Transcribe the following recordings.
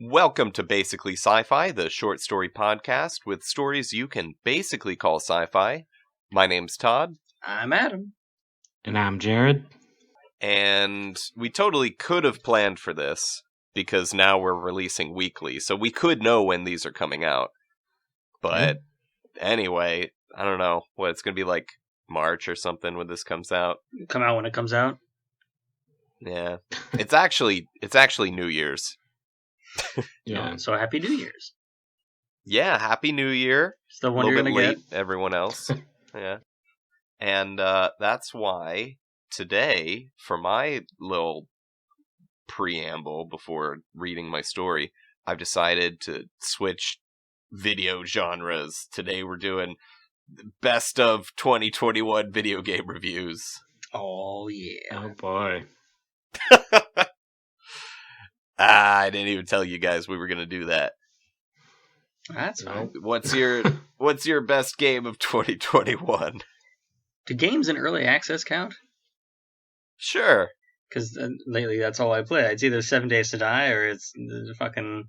Welcome to Basically Sci-Fi, the short story podcast with stories you can basically call sci-fi. My name's Todd. I'm Adam. And I'm Jared. And we totally could have planned for this, because now we're releasing weekly, so we could know when these are coming out. But anyway, I don't know what it's going to be like March or something when this comes out. Come out when it comes out. Yeah. It's actually New Year's. Yeah. So Happy New Year's. Yeah, Happy New Year. Still one A you're little going bit to late, get. everyone else. Yeah. And that's why today, for my little preamble before reading my story, I've decided to switch video genres. Today we're doing best of 2021 video game reviews. Oh, yeah. Oh boy. I didn't even tell you guys we were going to do that. That's fine. What's your best game of 2021? Do games in early access count? Sure. Because lately that's all I play. It's either 7 Days to Die or it's the fucking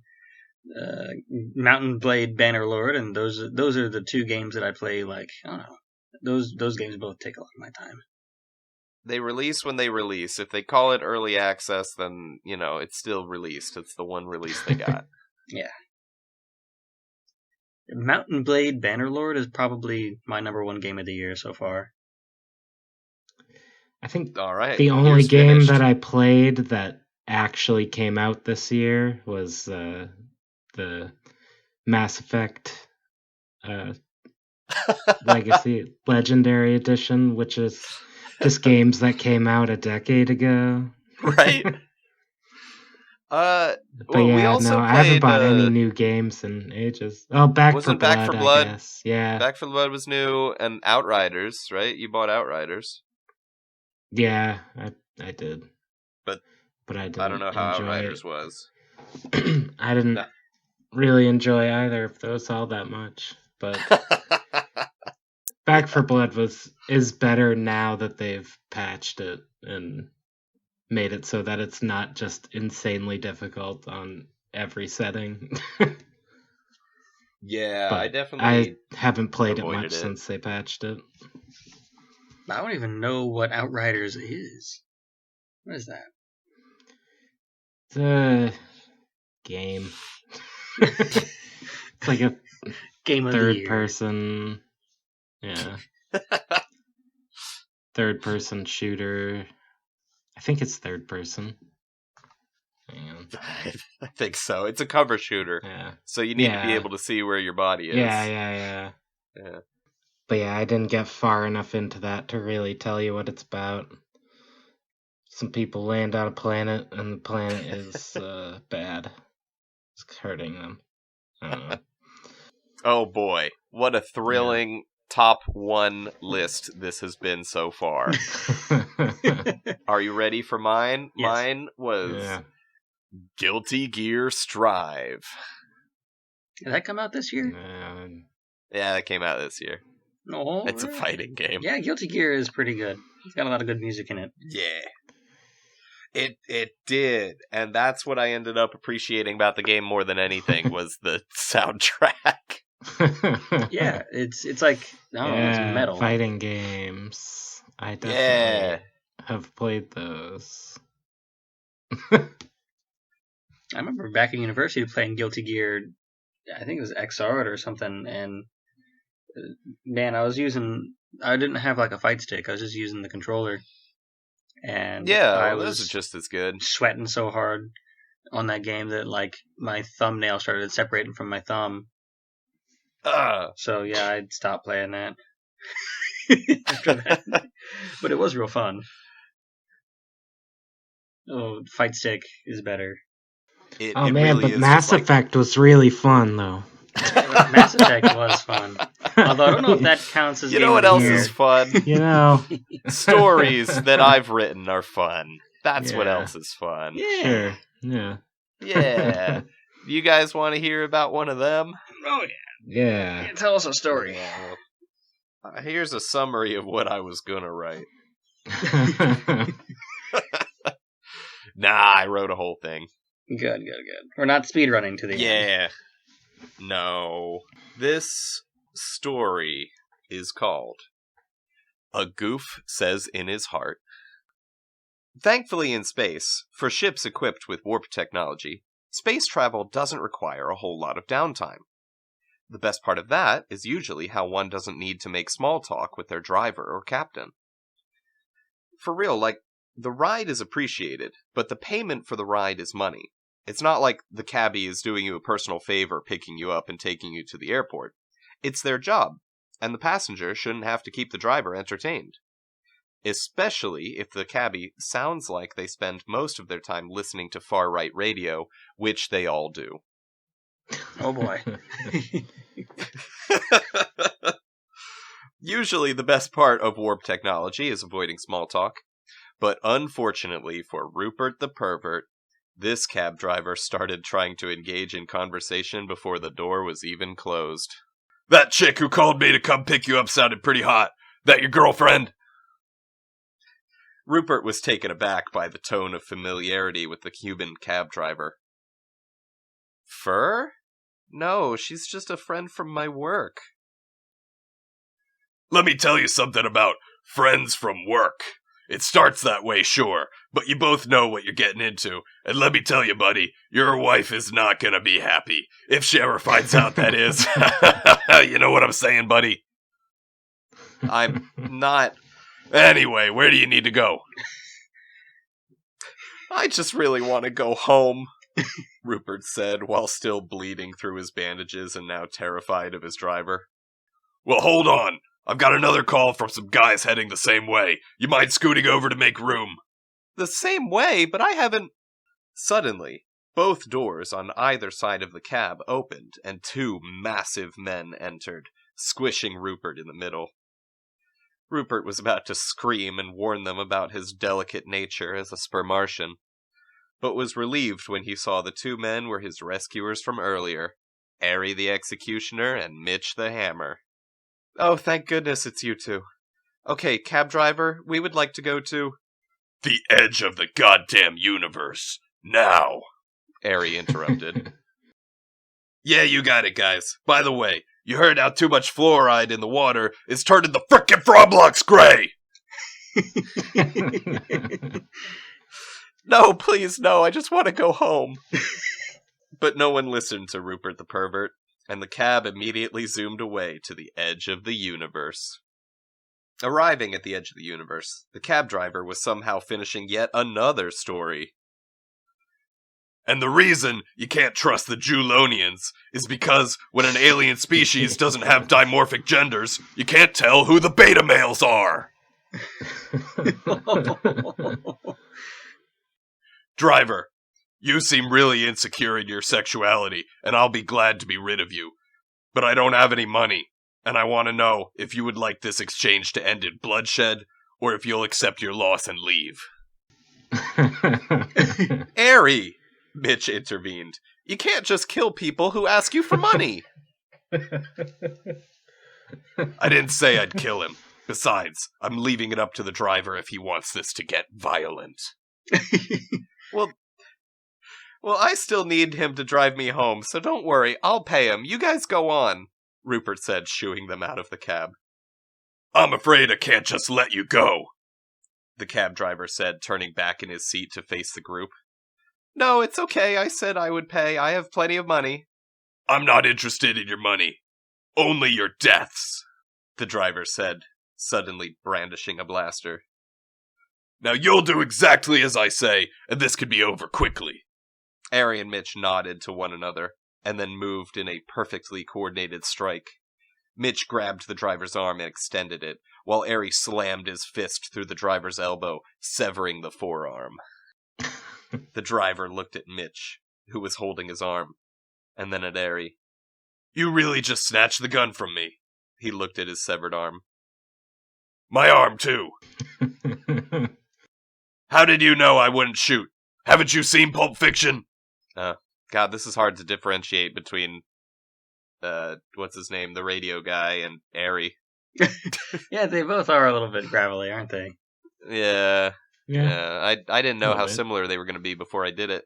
Mountain Blade Bannerlord, and those are the two games that I play. Like, I don't know. Those games both take a lot of my time. They release when they release. If they call it early access, then, it's still released. It's the one release they got. Yeah. Mountain Blade Bannerlord is probably my number one game of the year so far. I think All right. the only Year's game finished. that I played that actually came out this year was the Mass Effect Legendary Edition, which is just games that came out a decade ago. Right? But well, yeah, we also no, played, I haven't bought any new games in ages. Oh, Back for wasn't Blood, Back for Blood? I guess. Yeah. Back for Blood was new, and Outriders, right? You bought Outriders. Yeah, I did. But I didn't I don't know how enjoy Outriders it. was. I didn't really enjoy either of those all that much. But Back for Blood is better now that they've patched it and made it so that it's not just insanely difficult on every setting. Yeah, But I definitely haven't played it avoided much it. since they patched it. I don't even know what Outriders is. What is that? It's a game. It's like a Game of the third year. person. Yeah. Third person shooter. I think it's third person. Hang on. I think so. It's a cover shooter. Yeah. So you need to be Yeah. able to see where your body is. Yeah. But yeah, I didn't get far enough into that to really tell you what it's about. Some people land on a planet, and the planet is bad. It's hurting them. I don't know. Oh boy, what a thrilling top one list this has been so far. Are you ready for mine? Yes. Mine was Guilty Gear Strive. Did that come out this year? Yeah, that came out this year. No, It's a fighting game. Yeah, Guilty Gear is pretty good. It's got a lot of good music in it. Yeah. It did, and that's what I ended up appreciating about the game more than anything was the soundtrack. Yeah, it's like, I don't know, it's metal. Fighting games. I definitely have played those. I remember back in university playing Guilty Gear, I think it was XR or something, and man, I didn't have like a fight stick, I was just using the controller. And those are just as good. Sweating so hard on that game that like my thumbnail started separating from my thumb. So yeah, I'd stop playing that after that. But it was real fun. Oh, fight stick is better. It Man, really but is Mass Effect was really fun though. Mass Effect was fun. Although I don't know if that counts as You know what else is fun? Stories that I've written are fun. That's what else is fun. Yeah. Sure. Yeah. Yeah. You guys want to hear about one of them? Oh Yeah. yeah. Tell us a story. Here's a summary of what I was gonna write. Nah, I wrote a whole thing. Good. We're not speedrunning to the end. Yeah. No. This story is called A Goof Says in His Heart. Thankfully in space, for ships equipped with warp technology, space travel doesn't require a whole lot of downtime. The best part of that is usually how one doesn't need to make small talk with their driver or captain. For real, like, the ride is appreciated, but the payment for the ride is money. It's not like the cabbie is doing you a personal favor picking you up and taking you to the airport. It's their job, and the passenger shouldn't have to keep the driver entertained. Especially if the cabbie sounds like they spend most of their time listening to far-right radio, which they all do. Oh boy. Usually the best part of warp technology is avoiding small talk, but unfortunately for Rupert the pervert, this cab driver started trying to engage in conversation before the door was even closed. That chick who called me to come pick you up sounded pretty hot. That your girlfriend? Rupert was taken aback by the tone of familiarity with the Cuban cab driver. Fur? No, she's just a friend from my work. Let me tell you something about friends from work. It starts that way, sure, but you both know what you're getting into. And let me tell you, buddy, your wife is not gonna be happy. If she ever finds out, that is. You know what I'm saying, buddy? I'm not... Anyway, where do you need to go? I just really want to go home, Rupert said, while still bleeding through his bandages and now terrified of his driver. Well, hold on. I've got another call from some guys heading the same way. You mind scooting over to make room? The same way? But I haven't... Suddenly, both doors on either side of the cab opened, and two massive men entered, squishing Rupert in the middle. Rupert was about to scream and warn them about his delicate nature as a spermartian, but was relieved when he saw the two men were his rescuers from earlier, Ari the Executioner and Mitch the Hammer. Oh, thank goodness it's you two. Okay, cab driver, we would like to go to... The edge of the goddamn universe. Now, Ari interrupted. Yeah, you got it, guys. By the way, you heard how too much fluoride in the water is turning the frickin' Froblox gray! No, please, no, I just want to go home. But no one listened to Rupert the pervert, and the cab immediately zoomed away to the edge of the universe. Arriving at the edge of the universe, the cab driver was somehow finishing yet another story. And the reason you can't trust the Julonians is because when an alien species doesn't have dimorphic genders, you can't tell who the beta males are. Driver, you seem really insecure in your sexuality, and I'll be glad to be rid of you. But I don't have any money, and I want to know if you would like this exchange to end in bloodshed, or if you'll accept your loss and leave. Ari! Mitch intervened. You can't just kill people who ask you for money. I didn't say I'd kill him. Besides, I'm leaving it up to the driver if he wants this to get violent. Well, I still need him to drive me home, so don't worry, I'll pay him. You guys go on, Rupert said, shooing them out of the cab. I'm afraid I can't just let you go, the cab driver said, turning back in his seat to face the group. No, it's okay. I said I would pay. I have plenty of money. I'm not interested in your money. Only your deaths, the driver said, suddenly brandishing a blaster. Now you'll do exactly as I say, and this could be over quickly. Ari and Mitch nodded to one another, and then moved in a perfectly coordinated strike. Mitch grabbed the driver's arm and extended it, while Ari slammed his fist through the driver's elbow, severing the forearm. The driver looked at Mitch, who was holding his arm, and then at Ari. You really just snatched the gun from me. He looked at his severed arm. My arm, too. How did you know I wouldn't shoot? Haven't you seen Pulp Fiction? God, this is hard to differentiate between, what's his name, the radio guy, and Ari. Yeah, they both are a little bit gravelly, aren't they? Yeah. I didn't know how similar they were going to be before I did it.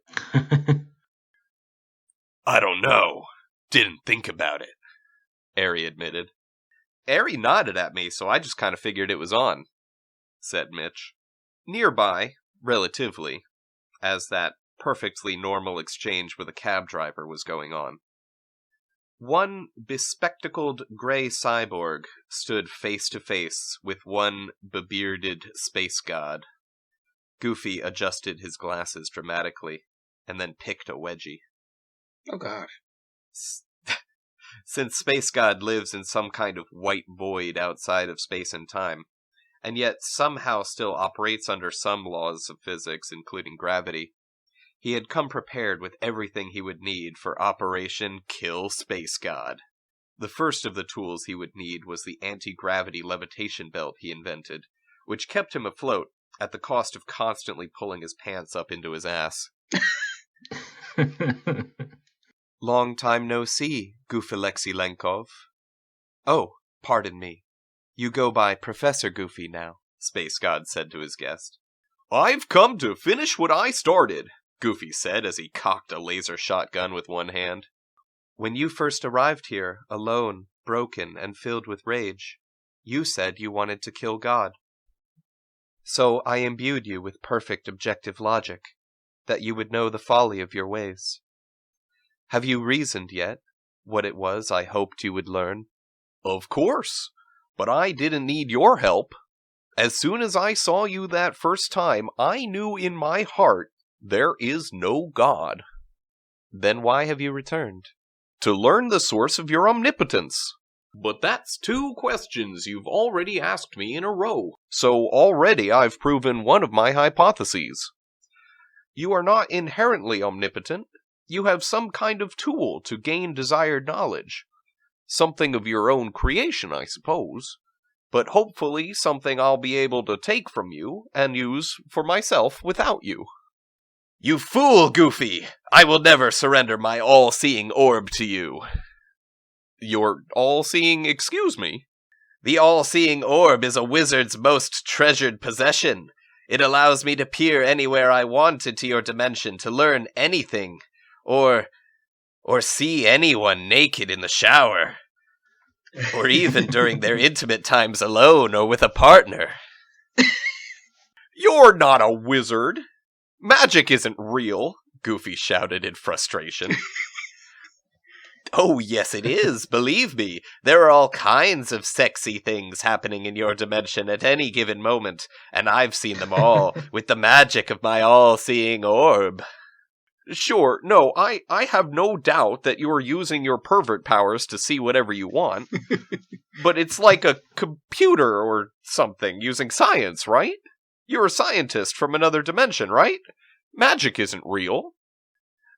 I don't know. Didn't think about it, Ari admitted. Ari nodded at me, so I just kind of figured it was on, said Mitch. Nearby, relatively, as that perfectly normal exchange with a cab driver was going on. One bespectacled gray cyborg stood face to face with one bebearded space god. Goofy adjusted his glasses dramatically, and then picked a wedgie. Oh gosh. Since Space God lives in some kind of white void outside of space and time, and yet somehow still operates under some laws of physics, including gravity, he had come prepared with everything he would need for Operation Kill Space God. The first of the tools he would need was the anti-gravity levitation belt he invented, which kept him afloat at the cost of constantly pulling his pants up into his ass. Long time no see, Goof Alexei Lenkov. Oh, pardon me. You go by Professor Goofy now, Space God said to his guest. I've come to finish what I started, Goofy said as he cocked a laser shotgun with one hand. When you first arrived here, alone, broken, and filled with rage, you said you wanted to kill God. So I imbued you with perfect objective logic, that you would know the folly of your ways. Have you reasoned yet what it was I hoped you would learn? Of course, but I didn't need your help. As soon as I saw you that first time, I knew in my heart there is no God. Then why have you returned? To learn the source of your omnipotence. But that's 2 questions you've already asked me in a row, so already I've proven one of my hypotheses. You are not inherently omnipotent. You have some kind of tool to gain desired knowledge. Something of your own creation, I suppose. But hopefully something I'll be able to take from you and use for myself without you. You fool, Goofy! I will never surrender my all-seeing orb to you. Your all-seeing, excuse me? The all-seeing orb is a wizard's most treasured possession. It allows me to peer anywhere I want into your dimension to learn anything. Or see anyone naked in the shower. Or even during their intimate times alone or with a partner. You're not a wizard! Magic isn't real, Goofy shouted in frustration. Oh, yes it is, believe me. There are all kinds of sexy things happening in your dimension at any given moment, and I've seen them all with the magic of my all-seeing orb. Sure, no, I have no doubt that you are using your pervert powers to see whatever you want. But it's like a computer or something using science, right? You're a scientist from another dimension, right? Magic isn't real.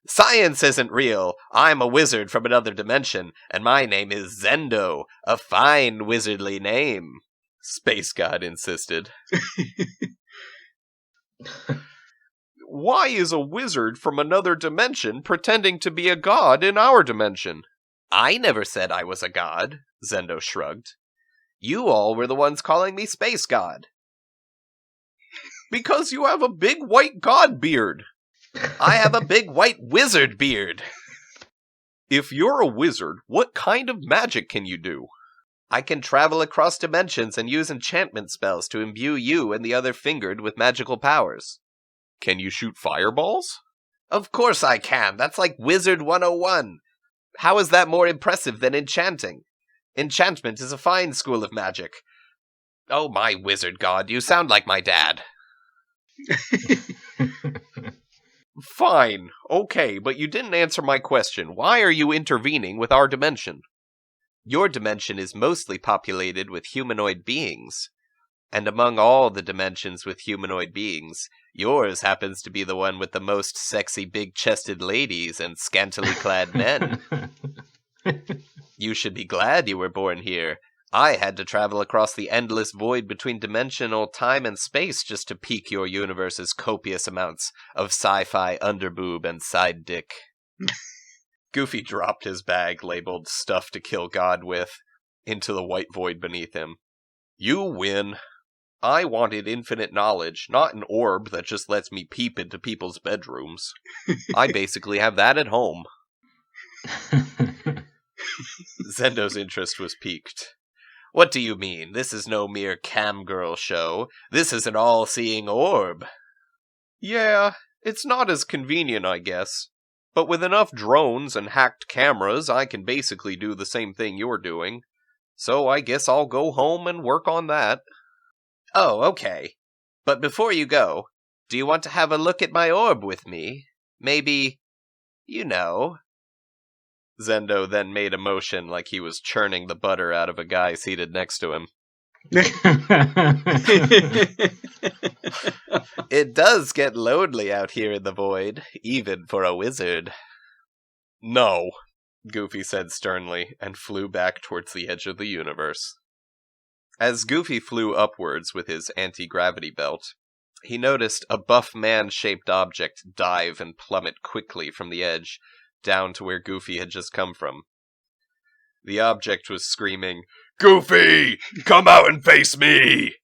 Science isn't real. I'm a wizard from another dimension, and my name is Zendo, a fine wizardly name, Space God insisted. Why is a wizard from another dimension pretending to be a god in our dimension? I never said I was a god, Zendo shrugged. You all were the ones calling me Space God. Because you have a big white god beard. I have a big white wizard beard. If you're a wizard, what kind of magic can you do? I can travel across dimensions and use enchantment spells to imbue you and the other fingered with magical powers. Can you shoot fireballs? Of course I can. That's like Wizard 101. How is that more impressive than enchanting? Enchantment is a fine school of magic. Oh, my wizard god, you sound like my dad. Fine, okay, but you didn't answer my question. Why are you intervening with our dimension? Your dimension is mostly populated with humanoid beings. And among all the dimensions with humanoid beings, yours happens to be the one with the most sexy big-chested ladies and scantily clad men. You should be glad you were born here. I had to travel across the endless void between dimensional time and space just to pique your universe's copious amounts of sci-fi underboob and side dick. Goofy dropped his bag labeled Stuff to Kill God With into the white void beneath him. You win. I wanted infinite knowledge, not an orb that just lets me peep into people's bedrooms. I basically have that at home. Zendo's interest was piqued. What do you mean? This is no mere cam girl show. This is an all-seeing orb. Yeah, it's not as convenient, I guess. But with enough drones and hacked cameras, I can basically do the same thing you're doing. So I guess I'll go home and work on that. Oh, okay. But before you go, do you want to have a look at my orb with me? Maybe, you know. Zendo then made a motion like he was churning the butter out of a guy seated next to him. It does get lonely out here in the void, even for a wizard. No, Goofy said sternly, and flew back towards the edge of the universe. As Goofy flew upwards with his anti-gravity belt, he noticed a buff man-shaped object dive and plummet quickly from the edge, down to where Goofy had just come from. The object was screaming, "Goofy! Come out and face me!"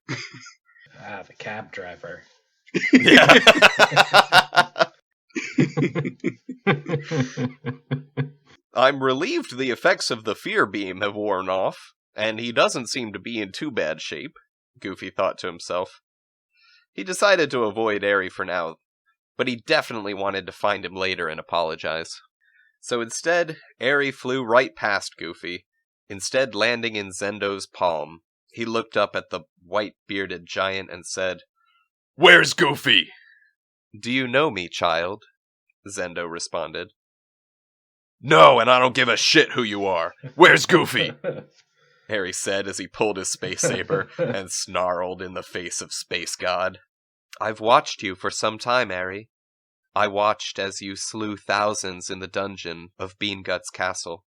The cab driver. Yeah. I'm relieved the effects of the fear beam have worn off, and he doesn't seem to be in too bad shape, Goofy thought to himself. He decided to avoid Airy for now, but he definitely wanted to find him later and apologize. So instead, Airy flew right past Goofy, instead landing in Zendo's palm. He looked up at the white-bearded giant and said, "Where's Goofy?" "Do you know me, child?" Zendo responded. "No, and I don't give a shit who you are. Where's Goofy?" Harry said as he pulled his space saber and snarled in the face of Space God. "I've watched you for some time, Harry. I watched as you slew thousands in the dungeon of Beangut's castle.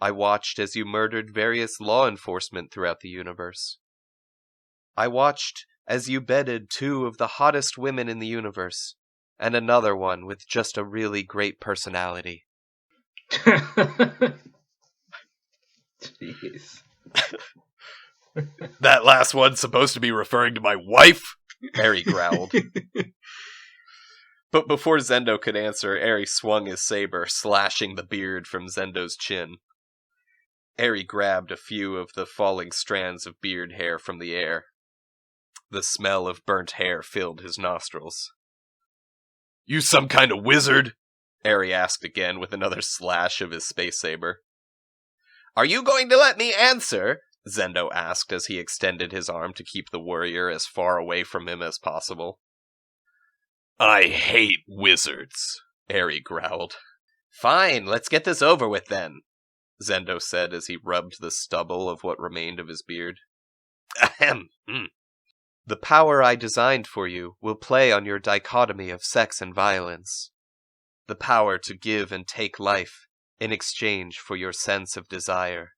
I watched as you murdered various law enforcement throughout the universe. I watched as you bedded 2 of the hottest women in the universe, and another one with just a really great personality." Jeez. "That last one's supposed to be referring to my wife?" Harry growled. But before Zendo could answer, Harry swung his saber, slashing the beard from Zendo's chin. Harry grabbed a few of the falling strands of beard hair from the air. The smell of burnt hair filled his nostrils. "You some kind of wizard?" Harry asked again with another slash of his space saber. "Are you going to let me answer?" Zendo asked as he extended his arm to keep the warrior as far away from him as possible. "I hate wizards," Harry growled. "Fine, let's get this over with then," Zendo said as he rubbed the stubble of what remained of his beard. "Ahem. The power I designed for you will play on your dichotomy of sex and violence. The power to give and take life in exchange for your sense of desire.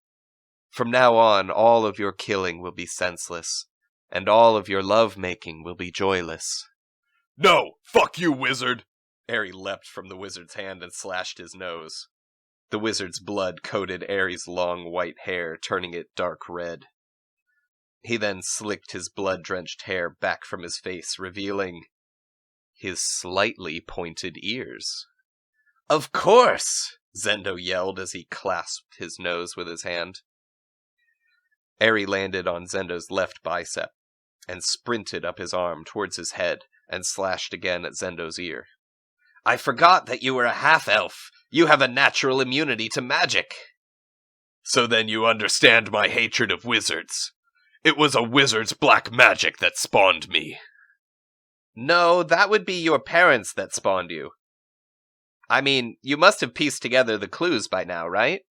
From now on, all of your killing will be senseless, and all of your love-making will be joyless." "No! Fuck you, wizard!" Harry leapt from the wizard's hand and slashed his nose. The wizard's blood coated Harry's long white hair, turning it dark red. He then slicked his blood-drenched hair back from his face, revealing his slightly pointed ears. "Of course!" Zendo yelled as he clasped his nose with his hand. Harry landed on Zendo's left bicep and sprinted up his arm towards his head and slashed again at Zendo's ear. "I forgot that you were a half-elf. You have a natural immunity to magic." "So then you understand my hatred of wizards. It was a wizard's black magic that spawned me." "No, that would be your parents that spawned you. I mean, you must have pieced together the clues by now, right?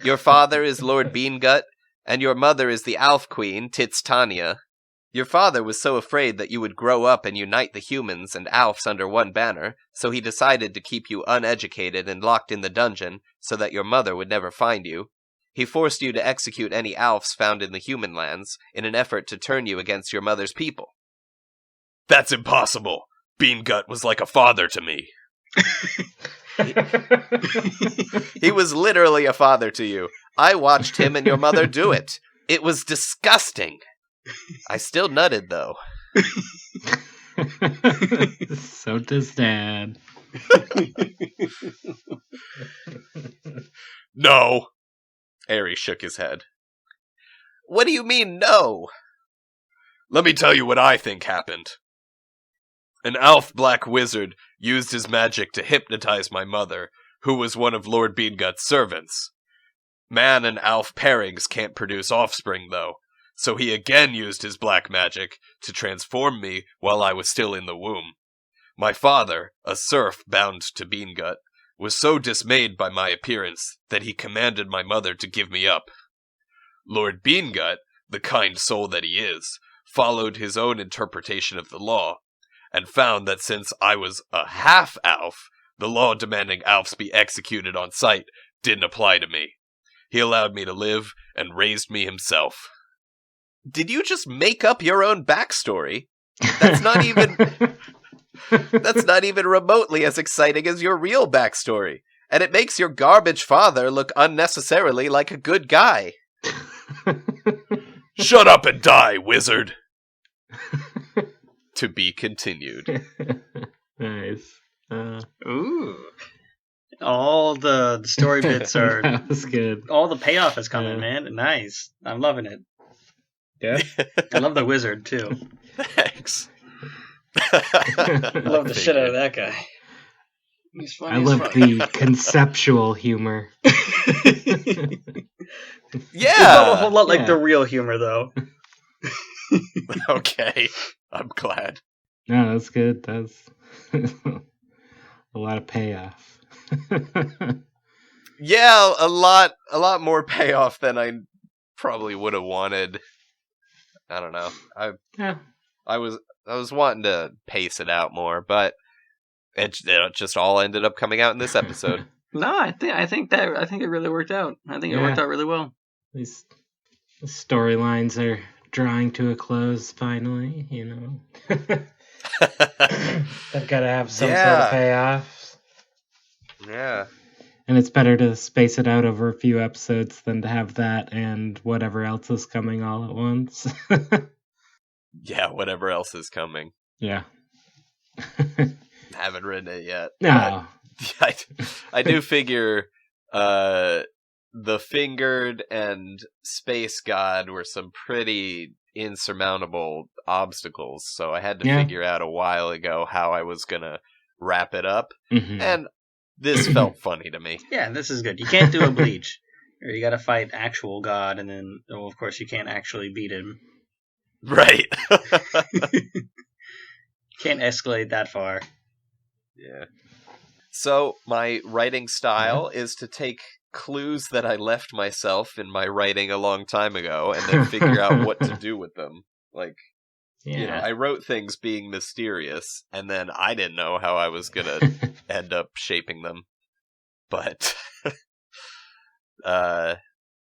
Your father is Lord Beangut, and your mother is the Alf Queen, Tits Tanya. Your father was so afraid that you would grow up and unite the humans and Alfs under one banner, so he decided to keep you uneducated and locked in the dungeon so that your mother would never find you. He forced you to execute any Alfs found in the human lands in an effort to turn you against your mother's people." "That's impossible. Beangut was like a father to me." He was literally a father to you. I watched him and your mother do it. It was disgusting. I still nutted, though. So does Dad. No. Airy shook his head. What do you mean, no? Let me tell you what I think happened. An elf black wizard used his magic to hypnotize my mother, who was one of Lord Beangut's servants. Man and elf pairings can't produce offspring, though, so he again used his black magic to transform me while I was still in the womb. My father, a serf bound to Beangut, was so dismayed by my appearance that he commanded my mother to give me up. Lord Beangut, the kind soul that he is, followed his own interpretation of the law, and found that since I was a half-elf, the law demanding elves be executed on sight didn't apply to me. He allowed me to live and raised me himself. Did you just make up your own backstory? That's not even... That's not even remotely as exciting as your real backstory, and it makes your garbage father look unnecessarily like a good guy. Shut up and die, wizard! To be continued. Nice. Ooh. All the story bits are... That was good. All the payoff is coming, man. Nice. I'm loving it. Yeah. I love the wizard, too. Thanks. I love the shit out of that guy. He's funny I love the conceptual humor. Yeah! It's not a whole lot like the real humor, though. Okay. I'm glad. No, that's good. That's a lot of payoff. Yeah, a lot more payoff than I probably would have wanted. I don't know. I was wanting to pace it out more, but it just all ended up coming out in this episode. No, I think it really worked out. I think it worked out really well. These storylines are drawing to a close finally, you know. They've got to have some sort of payoff. Yeah. And it's better to space it out over a few episodes than to have that and whatever else is coming all at once. Yeah, whatever else is coming. Yeah. Haven't written it yet. No. I do figure the Fingered and Space God were some pretty insurmountable obstacles, so I had to figure out a while ago how I was going to wrap it up, and this felt funny to me. Yeah, this is good. You can't do a Bleach, or you gotta fight actual God, and then, of course, you can't actually beat him. Right. Can't escalate that far. Yeah. So, my writing style is to take clues that I left myself in my writing a long time ago, and then figure out what to do with them. Like, you know, I wrote things being mysterious, and then I didn't know how I was gonna end up shaping them. But,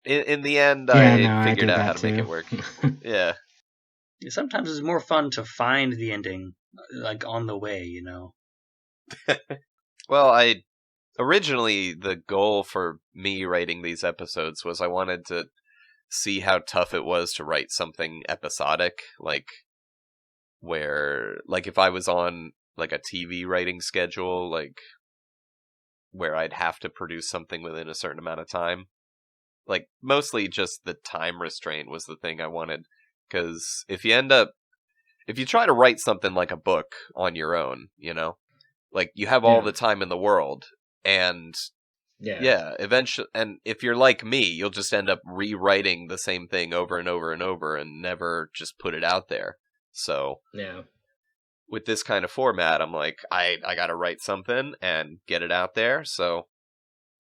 in the end, I figured out how to make it work. Yeah. Sometimes it's more fun to find the ending, like, on the way, you know? Well, originally, the goal for me writing these episodes was I wanted to see how tough it was to write something episodic, like, where, like, if I was on, like, a TV writing schedule, like, where I'd have to produce something within a certain amount of time. Like, mostly just the time restraint was the thing I wanted, because if you try to write something like a book on your own, you know, like, you have all the time in the world, and eventually, and if you're like me, you'll just end up rewriting the same thing over and over and over and never just put it out there. So, with this kind of format, I'm like, I gotta write something and get it out there, so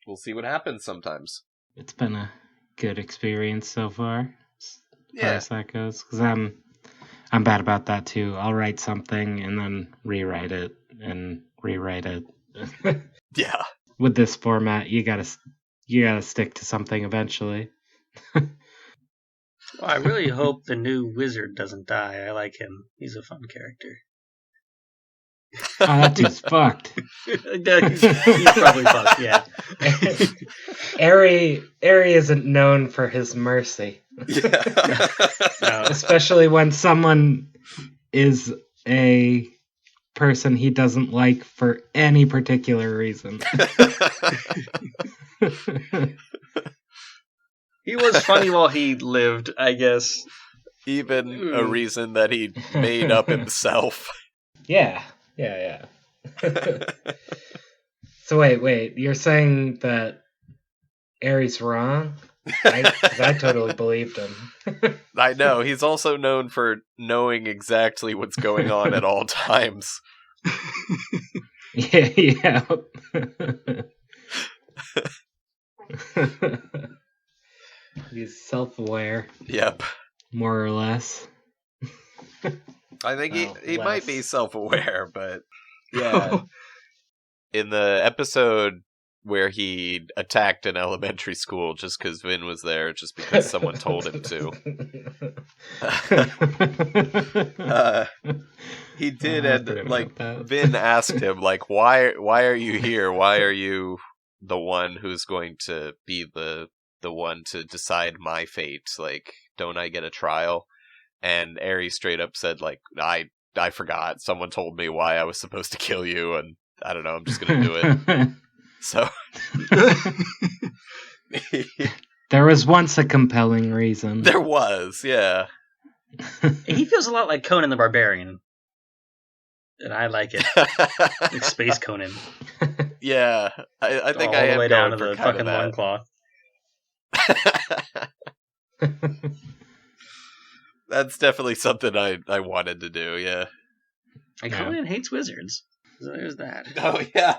we'll see what happens sometimes. It's been a good experience so far, as far as that goes, because I'm bad about that too. I'll write something and then rewrite it and rewrite it. Yeah. With this format, you gotta stick to something eventually. Well, I really hope the new wizard doesn't die. I like him. He's a fun character. Oh, that dude's fucked. He's probably fucked, yeah. Airy isn't known for his mercy. Yeah. No. Especially when someone is a person he doesn't like for any particular reason. was funny while he lived, I guess. Even a reason that he made up himself. Yeah. So wait. You're saying that Aries wrong? 'Cause I totally believed him. I know. He's also known for knowing exactly what's going on at all times. Yeah. He's self-aware. Yep. More or less. I think he might be self-aware, but Yeah. in the episode where he attacked an elementary school just because Vin was there, just because someone told him to. He did, and like Vin asked him, like, why are you here? Why are you the one who's going to be the one to decide my fate? Like, don't I get a trial? And Ares straight up said, like, I forgot. Someone told me why I was supposed to kill you, and I don't know, I'm just gonna do it. So there was once a compelling reason. There was, yeah. He feels a lot like Conan the Barbarian. And I like it. Like Space Conan. Yeah. I think all I am the way going down to for the kind fucking of loincloth. That's definitely something I wanted to do, yeah. Like Conan hates wizards. So there's that. Oh, yeah.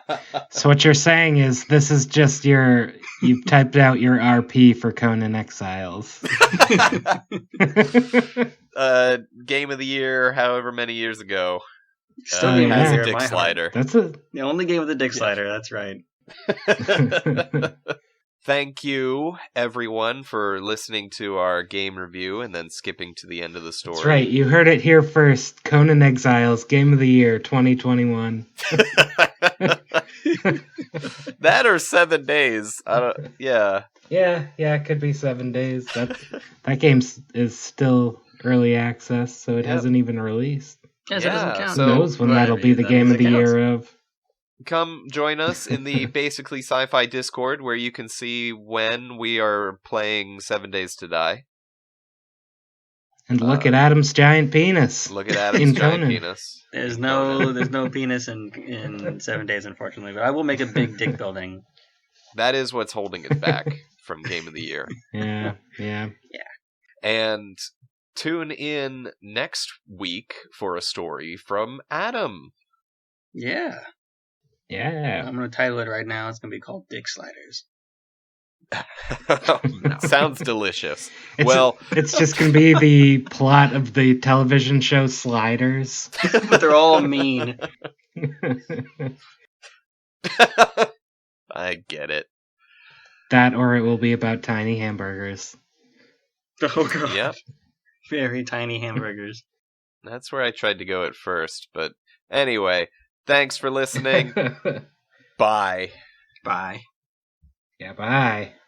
So what you're saying is this is just you've typed out your RP for Conan Exiles. Game of the year, however many years ago. Still has a a dick slider. That's it. The only game with a dick slider, that's right. Thank you, everyone, for listening to our game review and then skipping to the end of the story. That's right. You heard it here first. Conan Exiles, Game of the Year 2021. That or 7 days. Yeah. Yeah, it could be 7 days. That game is still early access, so it hasn't even released. Yes, it doesn't count. Who knows when that'll be the game of the year of. Come join us in the Basically Sci-Fi Discord, where you can see when we are playing 7 Days to Die. And look at Adam's giant penis. Look at Adam's giant penis. There's no penis in 7 days, unfortunately, but I will make a big dick building. That is what's holding it back from Game of the Year. Yeah. And tune in next week for a story from Adam. Yeah. I'm going to title it right now. It's going to be called Dick Sliders. Sounds delicious. It's just going to be the plot of the television show Sliders. But they're all mean. I get it. That or it will be about tiny hamburgers. Oh, God. Yep. Very tiny hamburgers. That's where I tried to go at first, but anyway, thanks for listening. Bye. Bye. Yeah, bye.